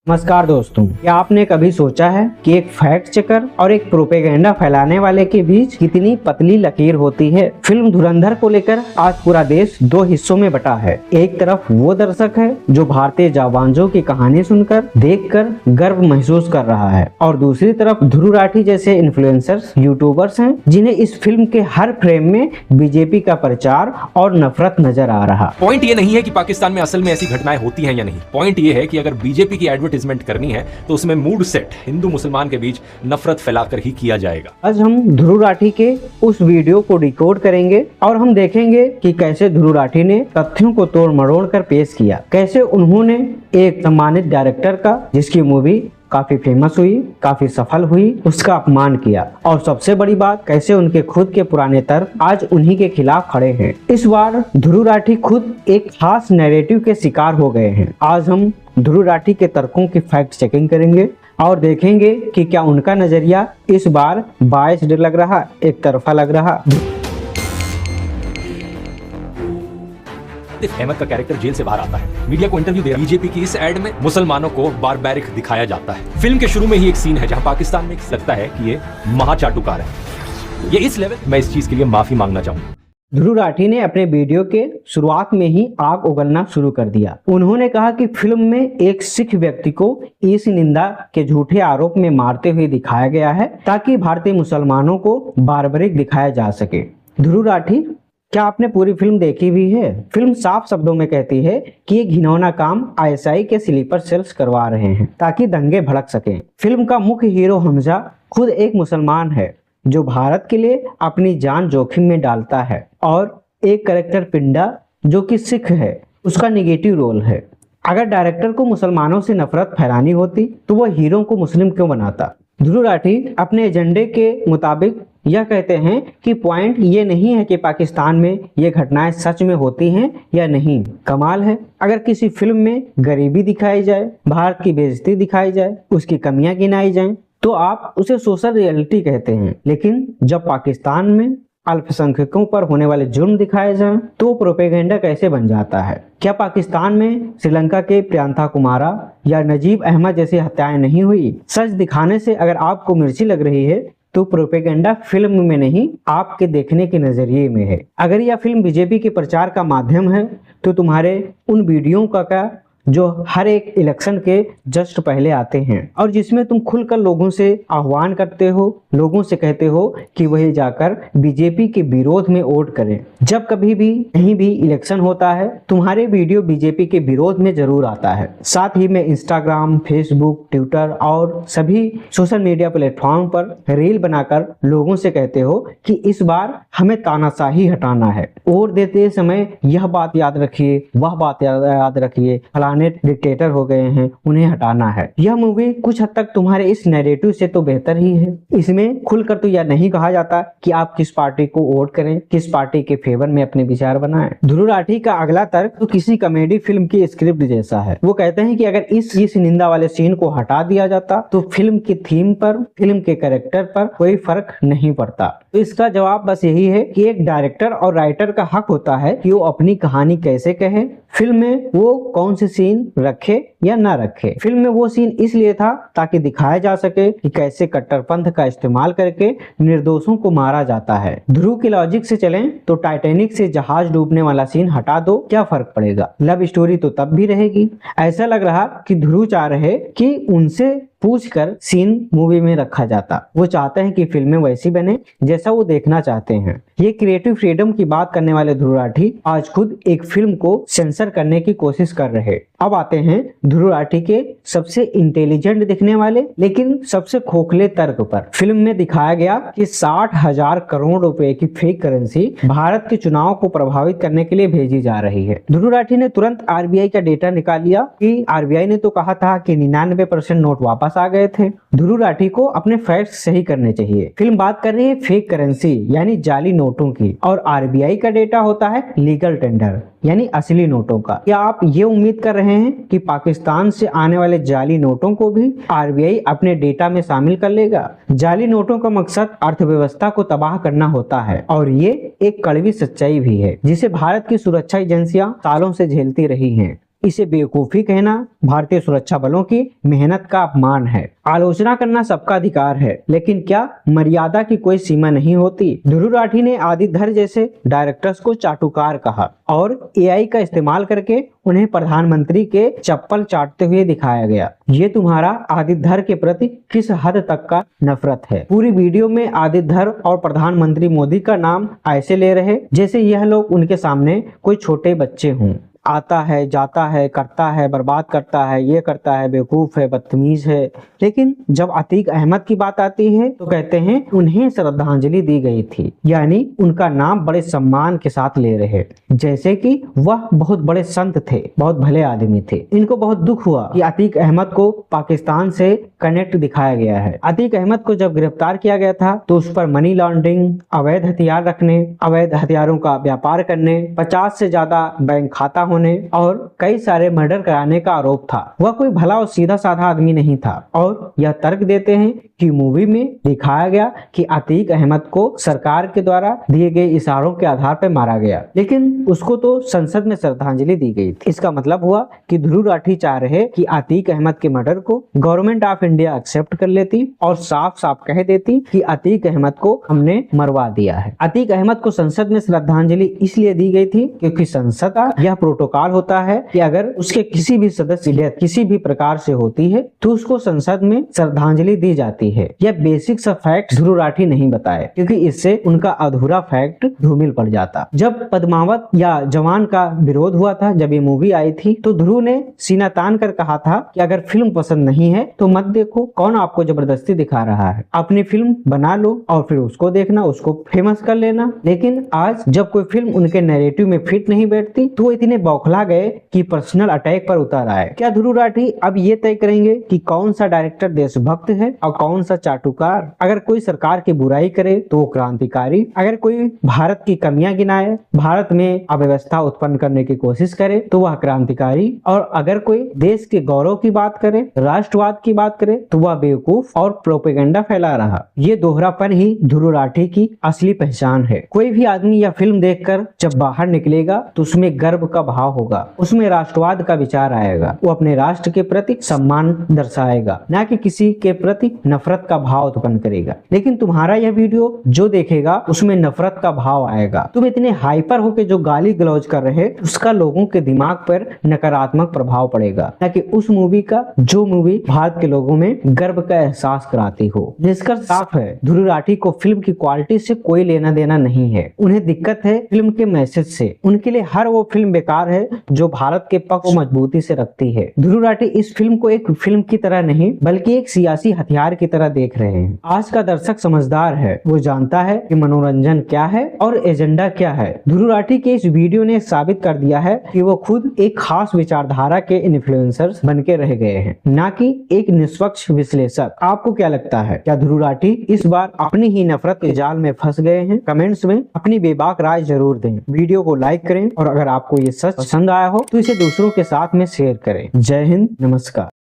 नमस्कार दोस्तों, क्या आपने कभी सोचा है कि एक फैक्ट चेकर और एक प्रोपेगेंडा फैलाने वाले के बीच कितनी पतली लकीर होती है। फिल्म धुरंधर को लेकर आज पूरा देश दो हिस्सों में बटा है। एक तरफ वो दर्शक है जो भारतीय जाबांजों की कहानी सुनकर देखकर गर्व महसूस कर रहा है, और दूसरी तरफ ध्रुव राठी जैसे इन्फ्लुएंसर्स यूट्यूबर्स हैं जिन्हें इस फिल्म के हर फ्रेम में बीजेपी का प्रचार और नफरत नजर आ रहा। पॉइंट ये नहीं है कि पाकिस्तान में असल में ऐसी घटनाएं होती हैं या नहीं। पॉइंट ये है कि अगर बीजेपी की एडवर्टाइजमेंट करनी है तो उसमें मूड सेट हिंदू मुसलमान के बीच नफरत फैलाकर ही किया जाएगा। आज हम ध्रुव राठी के उस वीडियो को डिकोड करेंगे और हम देखेंगे कि कैसे ध्रुव राठी ने तथ्यों को तोड़ मरोड़ कर पेश किया, कैसे उन्होंने एक सम्मानित डायरेक्टर का, जिसकी मूवी काफी फेमस हुई, काफी सफल हुई, उसका अपमान किया, और सबसे बड़ी बात कैसे उनके खुद के पुराने तर्क आज उन्हीं के खिलाफ खड़े हैं। इस बार ध्रुव राठी खुद एक खास नैरेटिव के शिकार हो गए हैं। आज हम ध्रुव राठी के तर्कों की फैक्ट चेकिंग करेंगे और देखेंगे कि क्या उनका नजरिया इस बार बायस्ड लग रहा, एक तरफा लग रहा। अहमद का कैरेक्टर जेल से बाहर आता है, मीडिया को इंटरव्यू दे रहा है। बीजेपी की इस एड में मुसलमानों को बारबैरिक दिखाया जाता है। फिल्म के शुरू में ही एक सीन है जहां पाकिस्तान में लगता है कि ये महाचाटुकार है। ये इस लेवल, मैं इस चीज के लिए माफी मांगना चाहूंगा। ध्रुव राठी ने अपने वीडियो के शुरुआत में ही आग उगलना शुरू कर दिया। उन्होंने कहा कि फिल्म में एक सिख व्यक्ति को इस निंदा के झूठे आरोप में मारते हुए दिखाया गया है ताकि भारतीय मुसलमानों को बारबरिक दिखाया जा सके। ध्रुव राठी, क्या आपने पूरी फिल्म देखी हुई है? फिल्म साफ शब्दों में कहती है कि ये घिनौना काम आईएसआई के स्लीपर सेल्स करवा रहे हैं ताकि दंगे भड़क सकें। फिल्म का मुख्य हीरो हमजा खुद एक मुसलमान है जो भारत के लिए अपनी जान जोखिम में डालता है, और एक कैरेक्टर पिंडा जो कि सिख है, उसका निगेटिव रोल है। अगर डायरेक्टर को मुसलमानों से नफरत फैलानी होती तो वह हीरो को मुस्लिम क्यों बनाता? ध्रुव राठी अपने एजेंडे के मुताबिक यह कहते हैं कि पॉइंट ये नहीं है कि पाकिस्तान में ये घटनाएं सच में होती हैं या नहीं। कमाल है, अगर किसी फिल्म में गरीबी दिखाई जाए, भारत की बेइज्जती दिखाई जाए, उसकी कमियां गिनाई जाएं, तो आप उसे सोशल रियलिटी कहते हैं। लेकिन जब पाकिस्तान में अल्पसंख्यकों पर होने वाले जुर्म दिखाए जाएं, तो प्रोपेगेंडा कैसे बन जाता है? क्या पाकिस्तान में श्रीलंका के प्रियंका कुमारा या नजीब अहमद जैसी हत्याएं नहीं हुई? सच दिखाने से अगर आपको मिर्ची लग रही है तो प्रोपेगेंडा फिल्म में नहीं, आपके देखने के नजरिए में है। अगर यह फिल्म बीजेपी के प्रचार का माध्यम है तो तुम्हारे उन वीडियो का क्या जो हर एक इलेक्शन के जस्ट पहले आते हैं और जिसमें तुम खुलकर लोगों से आह्वान करते हो, लोगों से कहते हो कि वही जाकर बीजेपी के विरोध में वोट करें। जब कभी भी कहीं भी इलेक्शन होता है, तुम्हारे वीडियो बीजेपी के विरोध में जरूर आता है। साथ ही में इंस्टाग्राम, फेसबुक, ट्विटर और सभी सोशल मीडिया प्लेटफॉर्म पर रील बनाकर लोगों से कहते हो कि इस बार हमें तानाशाही हटाना है। वोट देते समय यह बात याद रखिए, वह बात याद रखिए, फलाने डिक्टेटर हो गए हैं, उन्हें हटाना है। यह मूवी कुछ हद तक तुम्हारे इस नैरेटिव से तो बेहतर ही है। इसमें खुलकर तो यह नहीं कहा जाता कि आप किस पार्टी को वोट करें, किस पार्टी के फेवर में अपने विचार बनाएं। ध्रुव राठी का अगला तर्क तो किसी कॉमेडी फिल्म की स्क्रिप्ट जैसा है। वो कहते हैं कि अगर इस निंदा वाले सीन को हटा दिया जाता तो फिल्म की थीम पर, फिल्म के कैरेक्टर पर कोई फर्क नहीं पड़ता। तो इसका जवाब बस यही है कि एक डायरेक्टर और राइटर का हक होता है कि वो अपनी कहानी कैसे कहे, फिल्म में वो कौन से सीन रखे या ना रखे। फिल्म में वो सीन इसलिए था ताकि दिखाया जा सके कि कैसे कट्टरपंथ का इस्तेमाल करके निर्दोषों को मारा जाता है। ध्रुव के लॉजिक से चलें तो टाइटैनिक से जहाज डूबने वाला सीन हटा दो, क्या फर्क पड़ेगा? लव स्टोरी तो तब भी रहेगी। ऐसा लग रहा कि ध्रुव चाह रहे कि उनसे पूछकर सीन मूवी में रखा जाता। वो चाहते हैं कि फिल्में वैसी बने जैसा वो देखना चाहते हैं। ये क्रिएटिव फ्रीडम की बात करने वाले ध्रुव राठी आज खुद एक फिल्म को सेंसर करने की कोशिश कर रहे। अब आते हैं ध्रुव राठी के सबसे इंटेलिजेंट दिखने वाले लेकिन सबसे खोखले तर्क पर। फिल्म में दिखाया गया कि 60,000 करोड़ रुपए की फेक करेंसी भारत के चुनाव को प्रभावित करने के लिए भेजी जा रही है। ध्रुव राठी ने तुरंत आरबीआई का डेटा निकाल लिया कि आरबीआई ने तो कहा था कि 99% नोट वापस आ गए थे। ध्रुव राठी को अपने फैक्ट्स सही करने चाहिए। फिल्म बात कर रही है फेक करेंसी यानी जाली नोटों की, और आरबीआई का डेटा होता है लीगल टेंडर यानी असली नोटों का। क्या आप ये उम्मीद कर रहे हैं कि पाकिस्तान से आने वाले जाली नोटों को भी आरबीआई अपने डेटा में शामिल कर लेगा? जाली नोटों का मकसद अर्थव्यवस्था को तबाह करना होता है, और ये एक कड़वी सच्चाई भी है जिसे भारत की सुरक्षा एजेंसियां सालों से झेलती रही हैं। इसे बेवकूफी कहना भारतीय सुरक्षा बलों की मेहनत का अपमान है। आलोचना करना सबका अधिकार है, लेकिन क्या मर्यादा की कोई सीमा नहीं होती? ध्रुव राठी ने आदित्य धर जैसे डायरेक्टर्स को चाटुकार कहा और एआई का इस्तेमाल करके उन्हें प्रधानमंत्री के चप्पल चाटते हुए दिखाया गया। ये तुम्हारा आदित्य धर के प्रति किस हद तक का नफरत है? पूरी वीडियो में आदित्य धर और प्रधानमंत्री मोदी का नाम ऐसे ले रहे जैसे यह लोग उनके सामने कोई छोटे बच्चे हों। आता है, जाता है, करता है, बर्बाद करता है, ये करता है, बेवकूफ है, बदतमीज है। लेकिन जब अतीक अहमद की बात आती है तो कहते हैं उन्हें श्रद्धांजलि दी गई थी, यानी उनका नाम बड़े सम्मान के साथ ले रहे, जैसे कि वह बहुत बड़े संत थे, बहुत भले आदमी थे। इनको बहुत दुख हुआ कि अतीक अहमद को पाकिस्तान से कनेक्ट दिखाया गया है। अतीक अहमद को जब गिरफ्तार किया गया था तो उस पर मनी लॉन्ड्रिंग, अवैध हथियार रखने, अवैध हथियारों का व्यापार करने, 50 से ज्यादा बैंक खाता होने और कई सारे मर्डर कराने का आरोप था। वह कोई भला और सीधा साधा आदमी नहीं था और यह तर्क देते हैं कि मूवी में दिखाया गया कि अतीक अहमद को सरकार के द्वारा दिए गए इशारों के आधार पर मारा गया, लेकिन उसको तो संसद में श्रद्धांजलि दी गई थी। इसका मतलब हुआ कि ध्रुव राठी चाह रहे कि अतीक अहमद के मर्डर को गवर्नमेंट ऑफ इंडिया एक्सेप्ट कर लेती और साफ साफ कह देती कि अतीक अहमद को हमने मरवा दिया है। अतीक अहमद को संसद में श्रद्धांजलि इसलिए दी गई थी क्योंकि संसद का यह प्रोटोकॉल होता है कि अगर उसके किसी भी सदस्य की किसी भी प्रकार से होती है तो उसको संसद में श्रद्धांजलि दी जाती है। यह बेसिक सा फैक्ट ध्रुव राठी नहीं बताए क्योंकि इससे उनका अधूरा फैक्ट धूमिल पड़ जाता। जब पद्मावत या जवान का विरोध हुआ था, जब ये मूवी आई थी, तो ध्रुव ने सीना तान कर कहा था कि अगर फिल्म पसंद नहीं है तो मत देखो, कौन आपको जबरदस्ती दिखा रहा है, अपनी फिल्म बना लो और फिर उसको देखना, उसको फेमस कर लेना। लेकिन आज जब कोई फिल्म उनके नैरेटिव में फिट नहीं बैठती तो वो इतने बौखला गए कि पर्सनल अटैक पर उतर आए। क्या ध्रुव राठी अब ये तय करेंगे कि कौन सा डायरेक्टर देशभक्त है और कौन सा चाटुकार? अगर कोई सरकार की बुराई करे तो वो क्रांतिकारी, अगर कोई भारत की कमियां गिनाए, भारत में अव्यवस्था उत्पन्न करने की कोशिश करे तो वह क्रांतिकारी, और अगर कोई देश के गौरव की बात करे, राष्ट्रवाद की बात करे तो वह बेवकूफ और प्रोपेगेंडा फैला रहा। ये दोहरापन ही ध्रुव राठी की असली पहचान है। कोई भी आदमी यह फिल्म देखकर जब बाहर निकलेगा तो उसमें गर्व का भाव होगा, उसमें राष्ट्रवाद का विचार आएगा, वो अपने राष्ट्र के प्रति सम्मान दर्शाएगा, न कि किसी के प्रति नफरत का भाव उत्पन्न करेगा। लेकिन तुम्हारा यह वीडियो जो देखेगा उसमें नफरत का भाव आएगा। तुम इतने हाइपर होके जो गाली गलौज कर रहे, उसका लोगों के दिमाग पर नकारात्मक प्रभाव पड़ेगा, न कि उस मूवी का जो मूवी भारत के लोगों में गर्व का एहसास कराती हो। निष्कर्ष साफ है, ध्रुव राठी को फिल्म की क्वालिटी से कोई लेना देना नहीं है, उन्हें दिक्कत है फिल्म के मैसेज से। उनके लिए हर वो फिल्म बेकार है जो भारत के पक्ष को मजबूती से रखती है। ध्रुव राठी इस फिल्म को एक फिल्म की तरह नहीं बल्कि एक सियासी हथियार की तरह देख रहे हैं। आज का दर्शक समझदार है, वो जानता है कि मनोरंजन क्या है और एजेंडा क्या है। ध्रुव राठी के इस वीडियो ने साबित कर दिया है कि वो खुद एक खास विचारधारा के इन्फ्लुएंसर्स बन के रह गए हैं, न कि एक निष्पक्ष विश्लेषक। आपको क्या लगता है, क्या ध्रुव राठी इस बार अपनी ही नफरत के जाल में फंस गए हैं? कमेंट्स में अपनी बेबाक राय जरूर दें, वीडियो को लाइक करें और अगर आपको ये सच पसंद आया हो तो इसे दूसरों के साथ में शेयर करें। जय हिंद, नमस्कार।